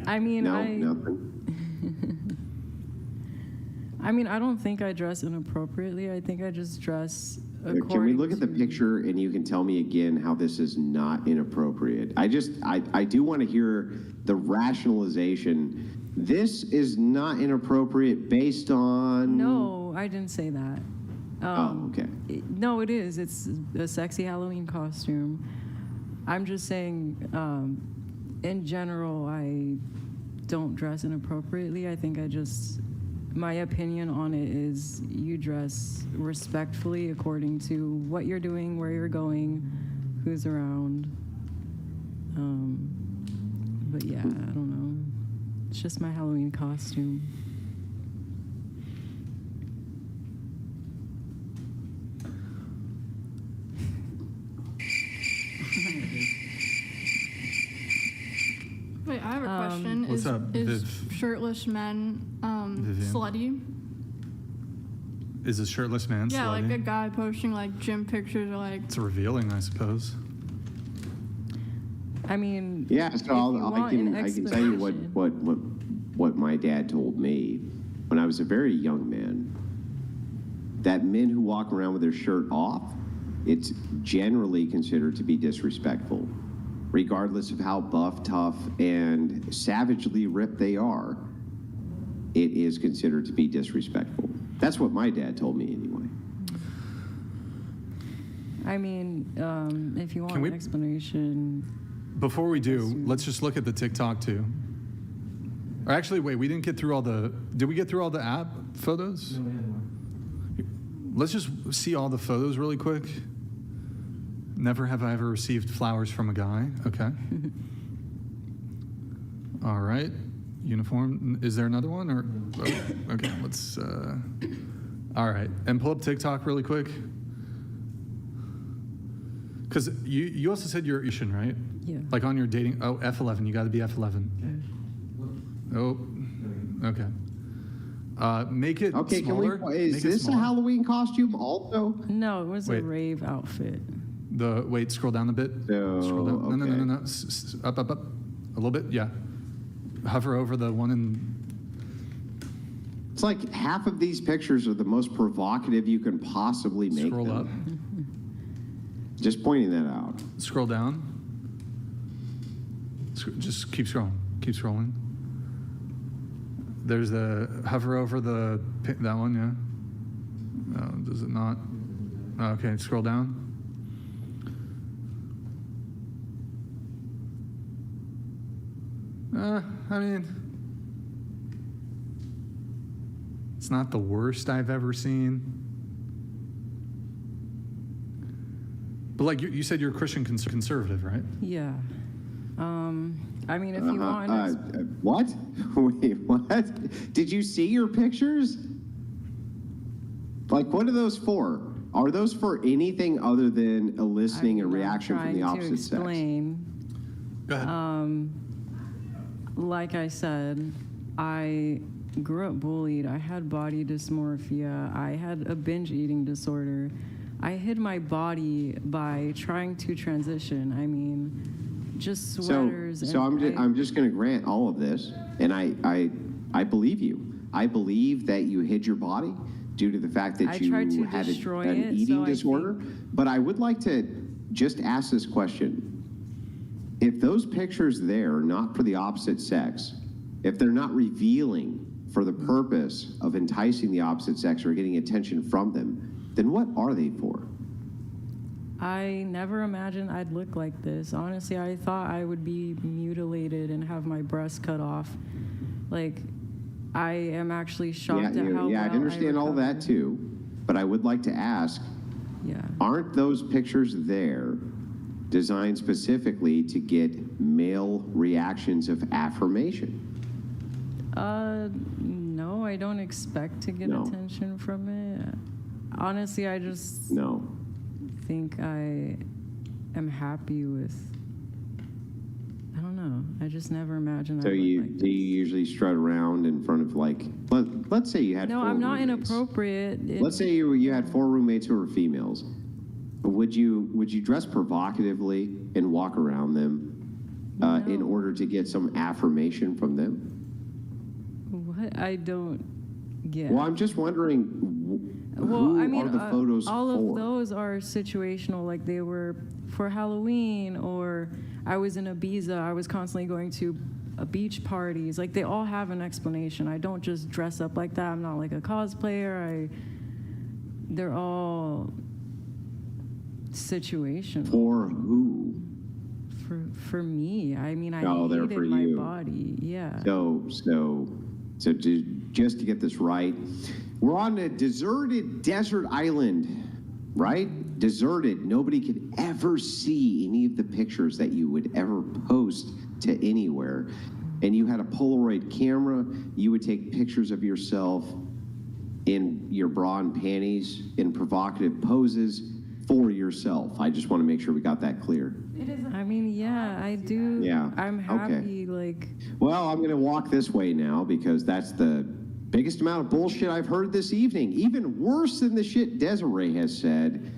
I mean, No, nothing. I mean, I don't think I dress inappropriately. I think I just dress according Can we look at the to- picture and you can tell me again how this is not inappropriate? I do want to hear the rationalization. This is not inappropriate based on... No, I didn't say that. Okay. No, it is. It's a sexy Halloween costume. I'm just saying, in general, I don't dress inappropriately. I think my opinion on it is you dress respectfully according to what you're doing, where you're going, who's around. But yeah, I don't know. It's just my Halloween costume. Wait, I have a question. What's up, Is Viv? shirtless men Vivian? slutty? Is a shirtless man Yeah, slutty? like a guy posting like gym pictures or like. It's revealing, I suppose. I mean, Yeah, if so you I want an can tell you explanation- what my dad told me when I was a very young man. That men who walk around with their shirt off, it's generally considered to be disrespectful, regardless of how buff, tough, and savagely ripped they are. It is considered to be disrespectful. That's what my dad told me anyway. I mean, if you want Can we- an explanation, Before we do, let's just look at the TikTok too. Or actually, wait, we didn't get through all the. Did we get through all the app photos? No, we had more. Let's just see all the photos really quick. Never have I ever received flowers from a guy. Okay. All right. Uniform. Is there another one? Or oh, okay, let's. All right, and pull up TikTok really quick. Because you also said you're Asian, right? yeah. Like on your dating, F11, you got to be F11. Oh, okay. Make it Okay, smaller. is Make it this a smaller. Halloween costume also? No, it was Wait. a rave outfit. Wait, scroll down a bit. So, Scroll down. No, okay. no. Up. A little bit, yeah. Hover over the one in. It's like half of these pictures are the most provocative you can possibly make Scroll them. up. Just pointing that out. Scroll down. Just keep scrolling. Keep scrolling. There's the hover over that one, yeah. Does it not? Okay, scroll down. I mean, it's not the worst I've ever seen. But like you said, you're a Christian conservative, right? Yeah. I mean, if you want, What? Wait, what? Did you see your pictures? Like, what are those for? Are those for anything other than eliciting a reaction from the opposite sex? Explain. Go ahead. Like I said, I grew up bullied. I had body dysmorphia. I had a binge eating disorder. I hid my body by trying to transition. I mean, just sweaters. So and I'm just going to grant all of this, and I believe you. I believe that you hid your body due to the fact that I you tried to had destroy an it, eating so I disorder. But I would like to just ask this question. If those pictures there are not for the opposite sex, if they're not revealing for the purpose of enticing the opposite sex or getting attention from them, then what are they for? I never imagined I'd look like this. Honestly, I thought I would be mutilated and have my breasts cut off. Like, I am actually shocked at how I well understand all that recovered. too, but I would like to ask, Yeah. aren't those pictures there designed specifically to get male reactions of affirmation? No, I don't expect to get No. attention from it. Honestly, I just No. think I am happy with. I don't know. I just never imagined. So I'd look you like do you usually strut around in front of like let's say you had No, four I'm not roommates. inappropriate. Let's say you had 4 roommates who were females. Would you dress provocatively and walk around them in No. order to get some affirmation from them? What? I don't get. Well, I'm just wondering, who are the photos all for? of those are situational, like they were for Halloween, or I was in Ibiza, I was constantly going to beach parties. Like, they all have an explanation. I don't just dress up like that. I'm not like a cosplayer. They're all situational. For who? For me, I mean, I Oh, they're hated for my you. body. Yeah. Just to get this right, we're on a deserted desert island, right? Deserted. Nobody could ever see any of the pictures that you would ever post to anywhere. And you had a Polaroid camera. You would take pictures of yourself in your bra and panties in provocative poses for yourself. I just want to make sure we got that clear. I mean, yeah, I do. Yeah, I'm okay. happy, like, Well, I'm going to walk this way now because that's the biggest amount of bullshit I've heard this evening. Even worse than the shit Desiree has said.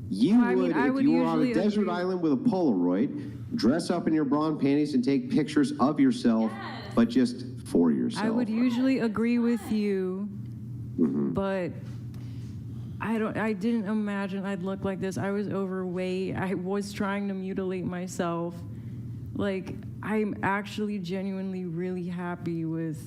You Well, I mean, would, I if would you were on a usually desert agree. island with a Polaroid, dress up in your bra and panties and take pictures of yourself, but just for yourself. I would usually agree with you, but I didn't imagine I'd look like this. I was overweight. I was trying to mutilate myself. Like, I'm actually genuinely really happy with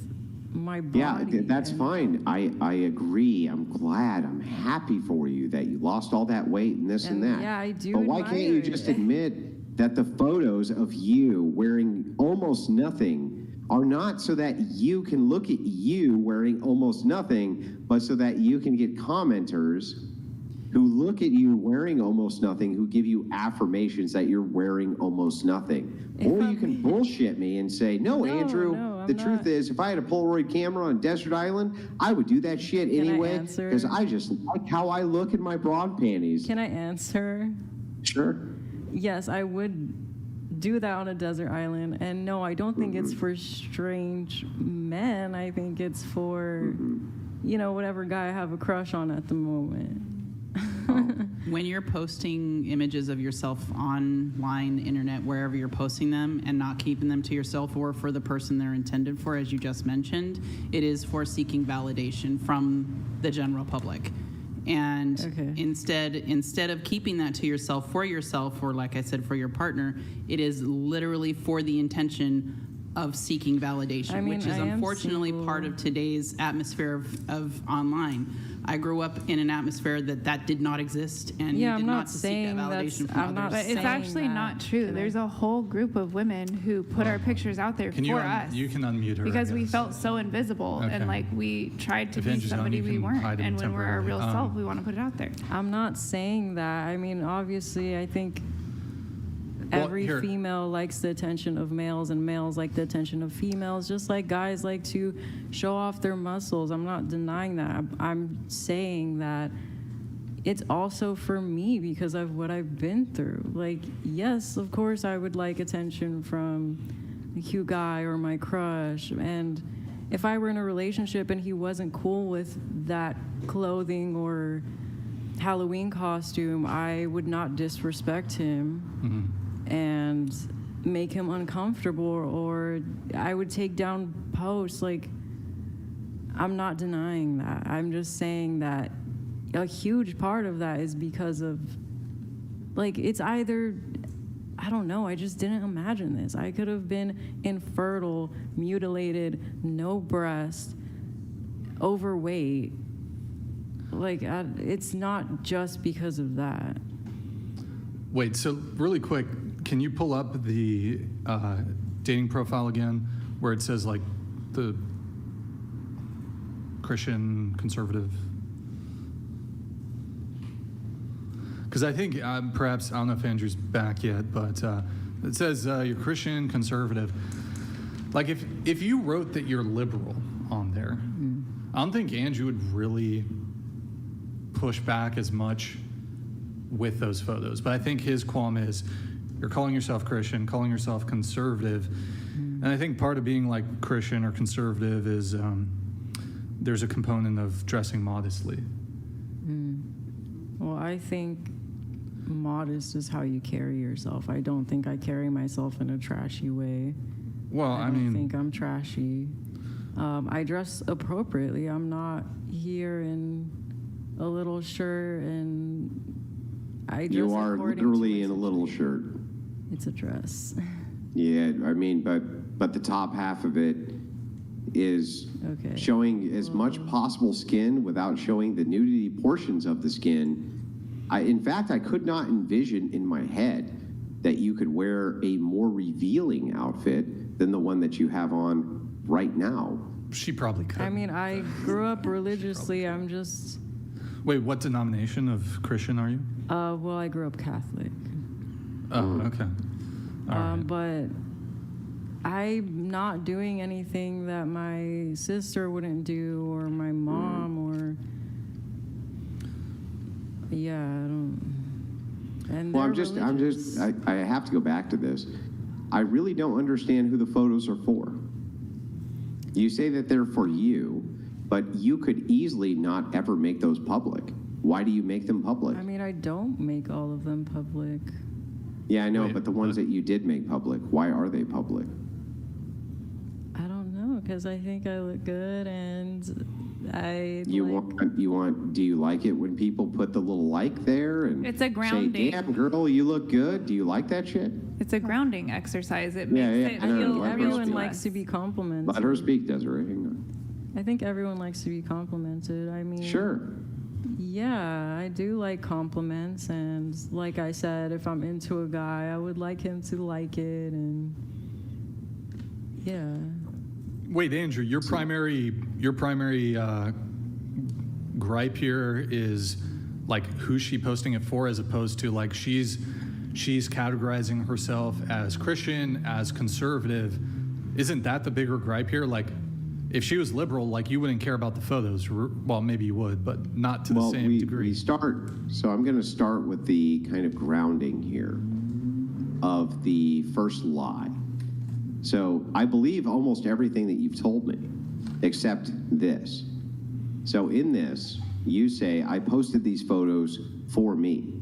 my body. Yeah, that's and- fine. I agree. I'm glad. I'm happy for you that you lost all that weight and this and And, that. yeah, I do But why can't you admire just it. admit that the photos of you wearing almost nothing are not so that you can look at you wearing almost nothing, but so that you can get commenters who look at you wearing almost nothing, who give you affirmations that you're wearing almost nothing. If Or you I'm- can bullshit me and say, no, Andrew, no, I'm the truth not. is, if I had a Polaroid camera on Desert Island, I would do that shit Can I anyway answer? because I just like how I look in my bra and panties. Can I answer? Sure. Yes, I would do that on a desert island. And no, I don't think it's for strange men. I think it's for, whatever guy I have a crush on at the moment. When you're posting images of yourself online, internet, wherever you're posting them, and not keeping them to yourself or for the person they're intended for, as you just mentioned, it is for seeking validation from the general public. And Okay. instead of keeping that to yourself, or like I said, for your partner, it is literally for the intention of seeking validation, I mean, which is I am unfortunately single. part of today's atmosphere of online. I grew up in an atmosphere that did not exist, and Yeah, you did I'm not not to seek saying that that's- validation from I'm not others. But it's saying actually that. not true. There's a whole group of women who put our pictures out there Can for you us. you can unmute her I because we guess. felt so invisible Okay. and like we tried to If be Angie's on, somebody you we can weren't. hide it And when we're our real temporarily. self, we want to put it out there. I'm not saying that. I mean, obviously, I think Well, every here- female likes the attention of males, and males like the attention of females, just like guys like to show off their muscles. I'm not denying that. I'm saying that it's also for me because of what I've been through. Like, yes, of course, I would like attention from a cute guy or my crush. And if I were in a relationship and he wasn't cool with that clothing or Halloween costume, I would not disrespect him and make him uncomfortable, or I would take down posts. Like, I'm not denying that. I'm just saying that a huge part of that is because of, like, it's either, I don't know, I just didn't imagine this. I could have been infertile, mutilated, no breast, overweight. Like, it's not just because of that. Wait, so really quick, can you pull up the dating profile again where it says like the Christian conservative? Because I think perhaps, I don't know if Andrew's back yet, but it says you're Christian conservative. Like if you wrote that you're liberal on there, I don't think Andrew would really push back as much with those photos. But I think his qualm is you're calling yourself Christian, calling yourself conservative. And I think part of being like Christian or conservative is there's a component of dressing modestly. Well, I think modest is how you carry yourself. I don't think I carry myself in a trashy way. Well, I don't mean, think I'm trashy. I dress appropriately. I'm not here in a little shirt, and I dress You are according to literally my in a little shirt. It's a dress. Yeah, I mean, but the top half of it is Okay. showing as much possible skin without showing the nudity portions of the skin. In fact, I could not envision in my head that you could wear a more revealing outfit than the one that you have on right now. she probably could. I mean, I grew up religiously. I'm just, Wait, what denomination of Christian are you? well, I grew up Catholic. Oh, okay. All right. But I'm not doing anything that my sister wouldn't do, or my mom, or yeah, I don't. And Well, they're I'm religious. just, I have to go back to this. I really don't understand who the photos are for. You say that they're for you, but you could easily not ever make those public. Why do you make them public? I mean, I don't make all of them public. Yeah, I know, Wait, but the ones what? that you did make public, why are they public? I don't know, because I think I look good, and I Do you like it when people put the little like there and It's a grounding. say, damn girl, you look good? Do you like that shit? It's a grounding exercise. It Yeah, makes yeah, it I know. feel Let her real everyone speak. likes us. to be complimented. Let her speak, Desiree. Hang on. I think everyone likes to be complimented. I mean, Sure. Yeah, I do like compliments, and like I said, if I'm into a guy, I would like him to like it, and yeah. Wait, Andrew, your primary gripe here is like who's she posting it for, as opposed to like she's categorizing herself as Christian, as conservative. Isn't that the bigger gripe here? Like, if she was liberal, like you wouldn't care about the photos. Well, maybe you would, but not to the same degree. So I'm going to start with the kind of grounding here of the first lie. So I believe almost everything that you've told me, except this. So in this, you say, I posted these photos for me.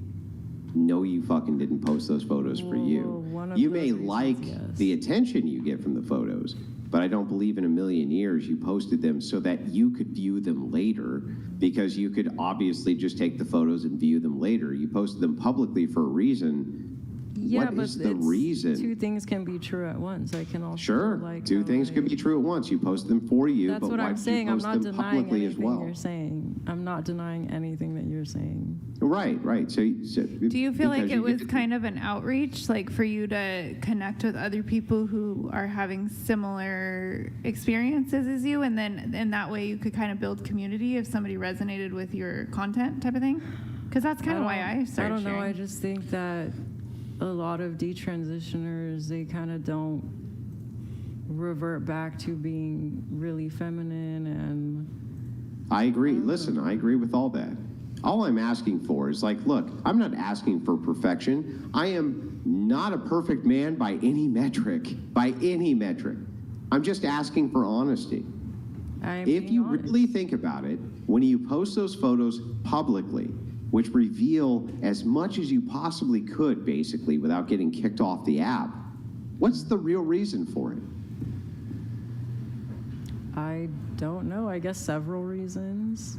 No, you fucking didn't post those photos for Well, you. one of You those may reasons, like yes. the attention you get from the photos, but I don't believe in a million years you posted them so that you could view them later, because you could obviously just take the photos and view them later. You posted them publicly for a reason. Yeah, What but is the it's, reason? two things can be true at once. I can also Sure, like two how things could be true at once. You posted them for you, That's but what why I'm did saying. you I'm post not them denying publicly as anything well? you're saying. I'm not denying anything that you're saying. Right. So Do you feel like because it you was get- kind of an outreach, like for you to connect with other people who are having similar experiences as you, and then in that way you could kind of build community if somebody resonated with your content type of thing? Because that's kind of why I started I don't know. sharing. I just think that a lot of detransitioners, they kind of don't revert back to being really feminine, and I agree. Listen, I agree with all that. All I'm asking for is like, look, I'm not asking for perfection. I am not a perfect man by any metric. I'm just asking for honesty. I'm If being you honest. really think about it, when you post those photos publicly, which reveal as much as you possibly could, basically, without getting kicked off the app, what's the real reason for it? I don't know. I guess several reasons.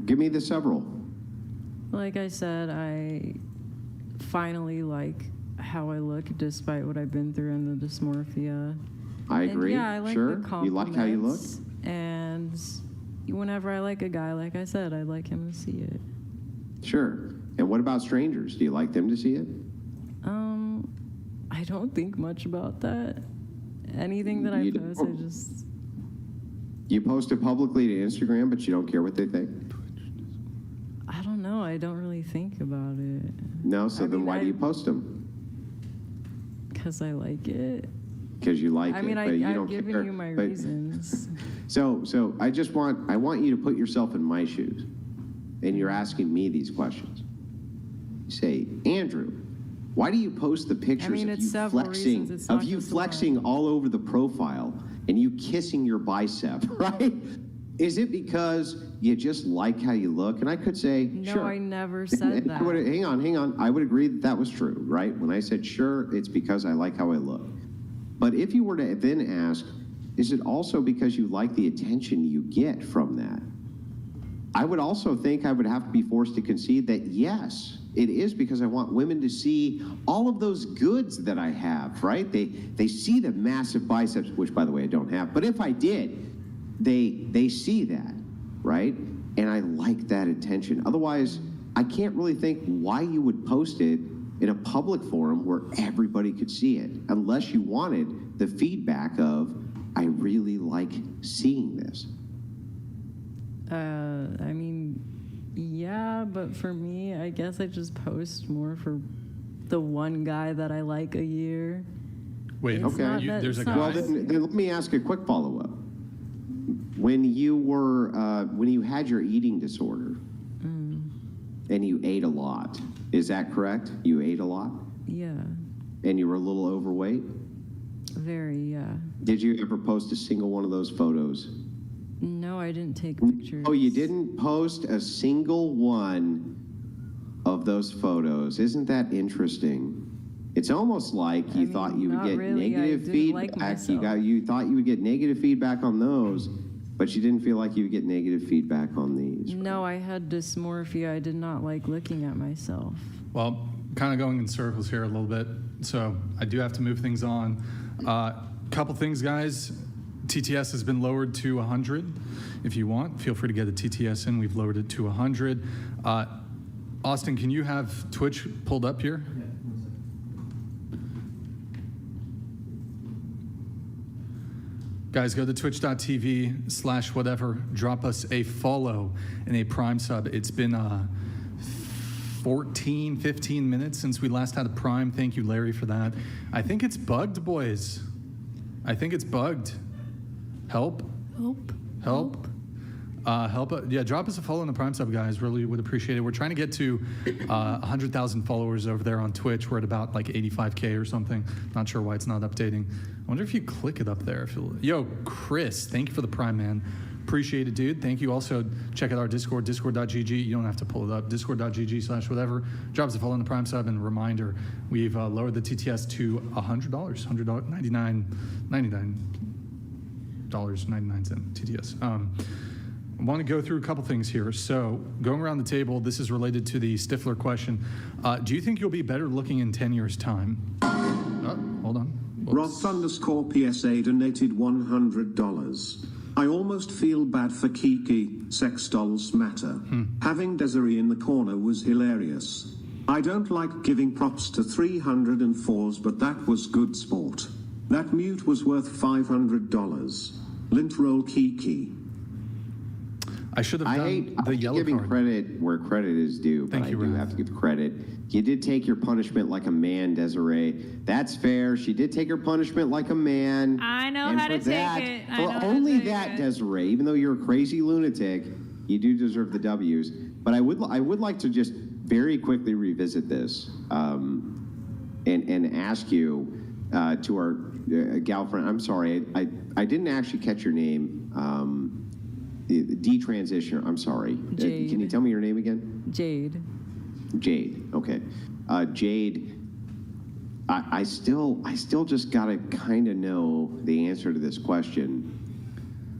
Give me the several. Like I said, I finally like how I look despite what I've been through and the dysmorphia. I And agree. yeah, I like sure. the You like how you look? compliments. And whenever I like a guy, like I said, I'd like him to see it. Sure. And what about strangers? Do you like them to see it? I don't think much about that. Anything that I You post, I don't? just You post it publicly to Instagram, but you don't care what they think? I don't know. I don't really think about it No, so I then mean, why do I- you post them? because I like it. Because you like I it, mean, but you I've don't given care. you my But- reasons. So I want you to put yourself in my shoes, and you're asking me these questions. You say, Andrew, why do you post the pictures mean, of it's you several flexing, reasons. It's not of you just flexing one. all over the profile and you kissing your bicep, right? Is it because you just like how you look? And I could say, No, sure. I never said that. Hang on. I would agree that that was true, right? When I said sure, it's because I like how I look. But if you were to then ask, is it also because you like the attention you get from that? I would also think I would have to be forced to concede that yes, it is because I want women to see all of those goods that I have, right? They see the massive biceps, which by the way I don't have, but if I did, they see that, right? And I like that attention. Otherwise, I can't really think why you would post it in a public forum where everybody could see it, unless you wanted the feedback of, I really like seeing this. I mean, yeah, but for me, I guess I just post more for the one guy that I like a year. Wait, It's Okay. not that- there's a it's guy. not- Well, then let me ask a quick follow-up. When you had your eating disorder and you ate a lot, is that correct? You ate a lot Yeah, and you were a little overweight? very, yeah. Did you ever post a single one of those photos? No, I didn't take pictures. Oh, you didn't post a single one of those photos. Isn't that interesting? It's almost like you mean, thought you would not get really. I negative didn't like feedback. myself. You thought you would get negative feedback on those, but you didn't feel like you would get negative feedback on these. No, I had dysmorphia. I did not like looking at myself. Well, kind of going in circles here a little bit, so I do have to move things on. Couple things, guys. TTS has been lowered to 100. If you want, feel free to get a TTS in. We've lowered it to 100. Austin, can you have Twitch pulled up here? Guys, go to twitch.tv/whatever. Drop us a follow and a Prime sub. It's been 14, 15 minutes since we last had a Prime. Thank you, Larry, for that. I think it's bugged, boys. I think it's bugged. Help. Help. Yeah, drop us a follow on the Prime sub, guys. Really would appreciate it. We're trying to get to 100,000 followers over there on Twitch. We're at about like 85K or something. Not sure why it's not updating. I wonder if you click it up there. Yo, Chris, thank you for the Prime, man. Appreciate it, dude. Thank you. Also, check out our Discord, discord.gg. You don't have to pull it up. Discord.gg/whatever. Drop us a follow on the Prime sub, and reminder, we've lowered the TTS to $100, $99.99 TTS. I want to go through a couple things here. So, going around the table, this is related to the Stifler question. Do you think you'll be better looking in 10 years' time? Hold on. Whoops. Roth_PSA donated $100. I almost feel bad for Kiki. Sex dolls matter. Having Desiree in the corner was hilarious. I don't like giving props to 304s, but that was good sport. That mute was worth $500. Lint roll Kiki. I should have I done hate the yellow giving card. credit where credit is due, but Thank I you, do Ryan. have to give credit. You did take your punishment like a man, Desiree. That's fair. She did take her punishment like a man. I know And how for to take that, it. I For know how to only take that, it. Desiree, even though you're a crazy lunatic, you do deserve the W's. But I would like to just very quickly revisit this and ask you to our gal friend. I'm sorry, I didn't actually catch your name. Detransitioner. I'm sorry. Jade. Can you tell me your name again? Jade. Jade. Okay. Jade. I still just gotta kind of know the answer to this question.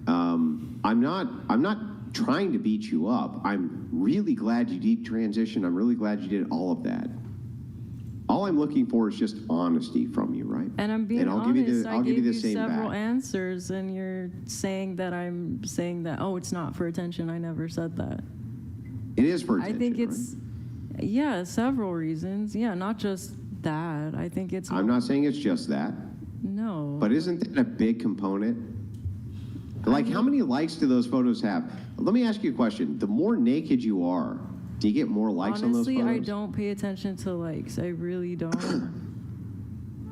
I'm not trying to beat you up. I'm really glad you detransitioned. I'm really glad you did all of that. All I'm looking for is just honesty from you, right? And I'm being And I'll honest. give you the, I I'll give gave you you the same several back. answers, and you're saying that I'm saying that, oh, it's not for attention. I never said that. It is for I attention, think right? it's, yeah, several reasons. Yeah, not just that. I think it's. I'm not saying it's just that, No. but isn't that a big component? Like, how many likes do those photos have? Let me ask you a question. The more naked you are, do you get more likes Honestly, on those I photos? don't pay attention to likes. I really don't.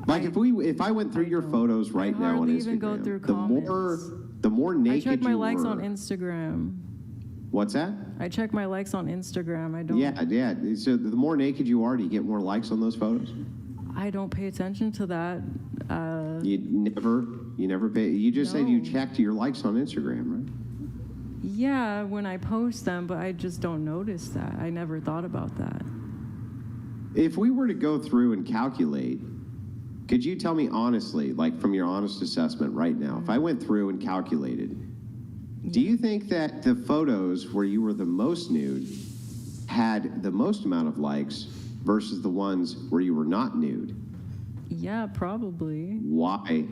Like, if I went through your don't. photos right I now on hardly Instagram, even go through the more I naked check my you likes were. on Instagram. What's that? I check my likes on Instagram. I don't. Yeah. So the more naked you are, do you get more likes on those photos? I don't pay attention to that. You never pay. You just said you No. checked your likes on Instagram, right? Yeah, when I post them, but I just don't notice that. I never thought about that. If we were to go through and calculate, could you tell me honestly, like from your honest assessment right now, if I went through and calculated, do you think that the photos where you were the most nude had the most amount of likes versus the ones where you were not nude? Yeah, probably. Why?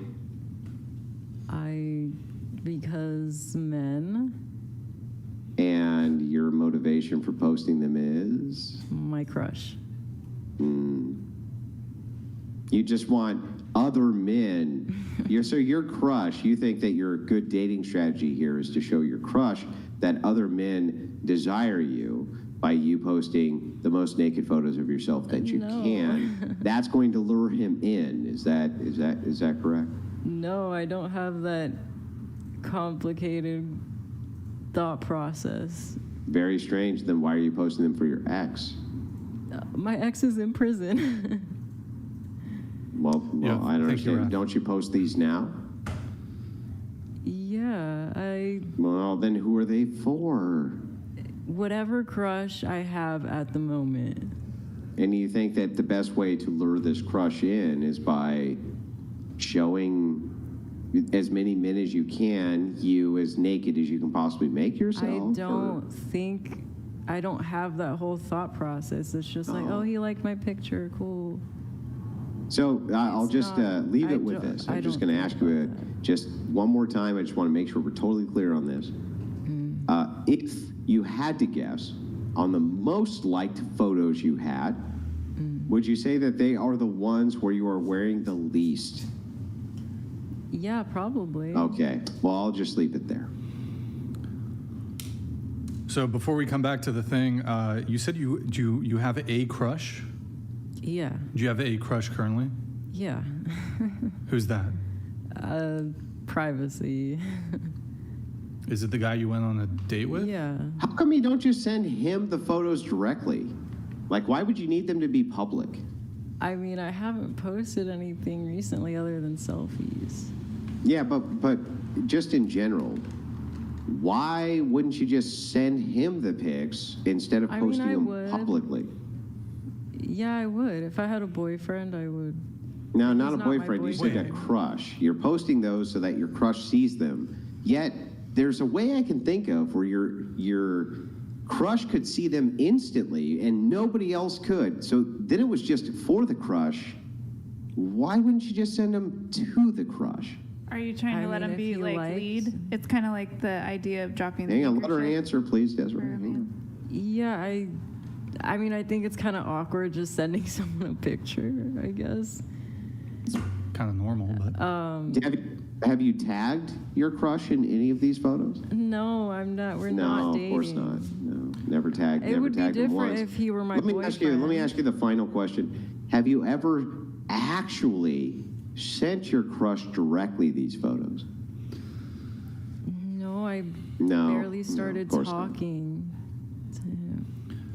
Because men, And your motivation for posting them is? my crush. You just want other men. So your crush, you think that your good dating strategy here is to show your crush that other men desire you by you posting the most naked photos of yourself that you No. can. That's going to lure him in. Is that correct? No, I don't have that complicated thought process. Very strange. Then why are you posting them for your ex? My ex is in prison. Well, Yeah, I don't thank you, understand. Raph. Don't you post these now? Yeah, Well, then who are they for? whatever crush I have at the moment. And you think that the best way to lure this crush in is by showing as many men as you can, you as naked as you can possibly make yourself? I don't have that whole thought process. It's just like, oh, he liked my picture, cool. So I'll It's just not- leave I it with don't- this. I I'm just don't going to think ask you about just one more time. I just want to make sure we're totally clear on this. If you had to guess on the most liked photos you had, would you say that they are the ones where you are wearing the least? Yeah, probably. Okay. Well, I'll just leave it there. So before we come back to the thing, you said you have a crush. Yeah, Do you have a crush currently? yeah. Who's that? Privacy. Is it the guy you went on a date with? Yeah. How come you don't just send him the photos directly? Like, why would you need them to be public? I mean, I haven't posted anything recently other than selfies. Yeah, but just in general, why wouldn't you just send him the pics instead of I mean, posting I them would. publicly? Yeah, I would. If I had a boyfriend, I would. No, He's not a not my boyfriend. You said a boyfriend. crush. You're posting those so that your crush sees them. Yet there's a way I can think of where your crush could see them instantly and nobody else could. So then it was just for the crush. Why wouldn't you just send them to the crush? Are you trying I to let mean, him if be he like likes- lead? It's kind of like the idea of dropping the Hang on, let her handkerchief answer, please, for Desiree. a Hang man. on. Yeah, I mean, I think it's kind of awkward just sending someone a picture, I guess. Kind of normal, but Have you tagged your crush in any of these photos? No, I'm not. We're No, not of dating. course not. No, never tagged. It never would be tagged him different once. if he were my Let me boyfriend. ask you the final question. Have you ever actually sent your crush directly these photos? No, I No, barely no, started of course not. talking to him.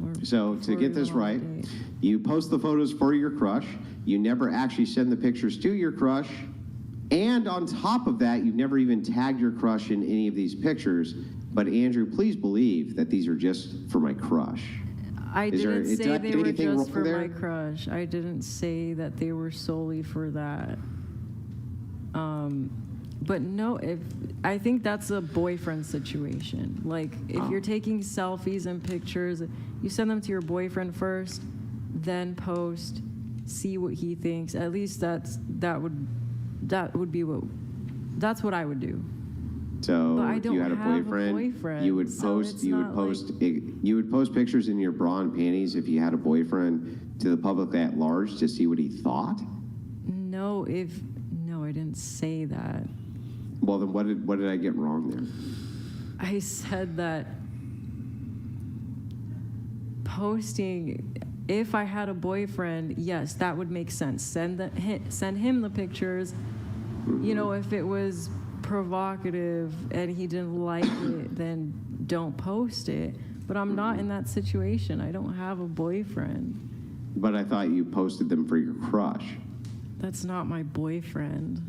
or So to before get we this went on a right, date. you post the photos for your crush. You never actually send the pictures to your crush. And on top of that, you've never even tagged your crush in any of these pictures. But Andrew, please believe that these are just for my crush. I Is there- didn't did say I they get were anything just wrong for there? my crush. I didn't say that they were solely for that. But no, if I think that's a boyfriend situation. Like if you're taking selfies and pictures, you send them to your boyfriend first, then post, see what he thinks. At least that would be what I would do. So But I if you don't had a have a boyfriend, boyfriend, you would so post it's you would not post you would post pictures in your bra and panties if you had a boyfriend to the public at large to see what he thought. No, I didn't say that. Well, then what did I get wrong there? I said that posting, if I had a boyfriend, yes, that would make sense. Send him the pictures. You know, if it was provocative and he didn't like it, then don't post it. But I'm not in that situation. I don't have a boyfriend. But I thought you posted them for your crush. That's not my boyfriend.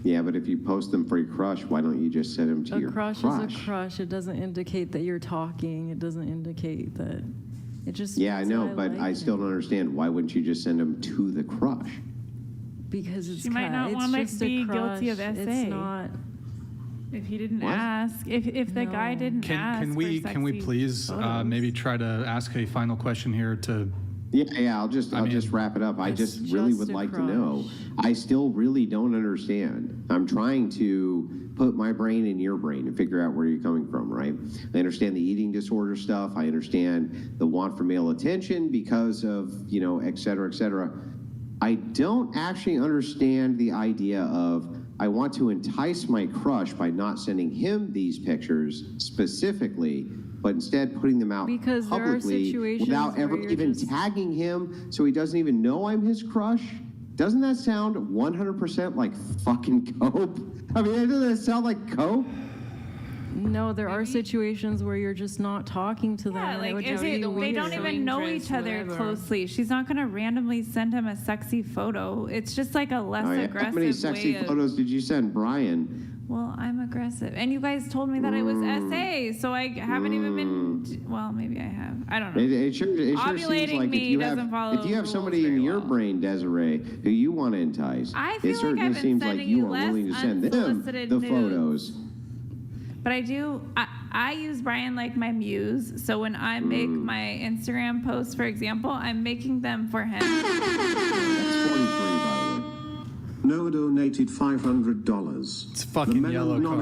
Yeah, but if you post them for your crush, why don't you just send them to your A crush is a crush. It doesn't indicate that you're talking. It doesn't indicate that. It just. Yeah, I means that know, but like I still him. don't understand. Why wouldn't you just send them to the crush? Because it's She might not it's wanna just a be guilty of crush. SA. It's not. If he didn't What? ask, if the guy No. didn't ask Can for we sexy please photos. maybe try to ask a final question here to Yeah, I'll just mean, wrap it up. I it's just really just would a like to know. crush. I still really don't understand. I'm trying to put my brain in your brain and figure out where you're coming from, right? I understand the eating disorder stuff. I understand the want for male attention because of, et cetera, et cetera. I don't actually understand the idea of I want to entice my crush by not sending him these pictures specifically, but instead putting them out Because there are publicly situations without where ever you're even just- tagging him so he doesn't even know I'm his crush. Doesn't that sound 100% like fucking cope? I mean, doesn't that sound like cope? No, there are situations where you're just not talking to them. Yeah, and it like would if just they be don't weird. even know each other closely, she's not gonna randomly send him a sexy photo. It's just like a less Oh, yeah. aggressive How many sexy way of. photos did you send Brian? Well, I'm aggressive, and you guys told me that I was SA, so I haven't even been. Well, maybe I have. I don't know. It sure seems Ovulating like me doesn't follow if you have rules somebody in very your well. brain, Desiree, who you want to entice, I feel it like certainly I've been seems like sending you you are less willing to send them unsolicited the nudes. photos. But I do. I use Brian like my muse. So when I make my Instagram posts, for example, I'm making them for him. That's 43, by the way. Noah donated $500. It's fucking The men yellow non- card.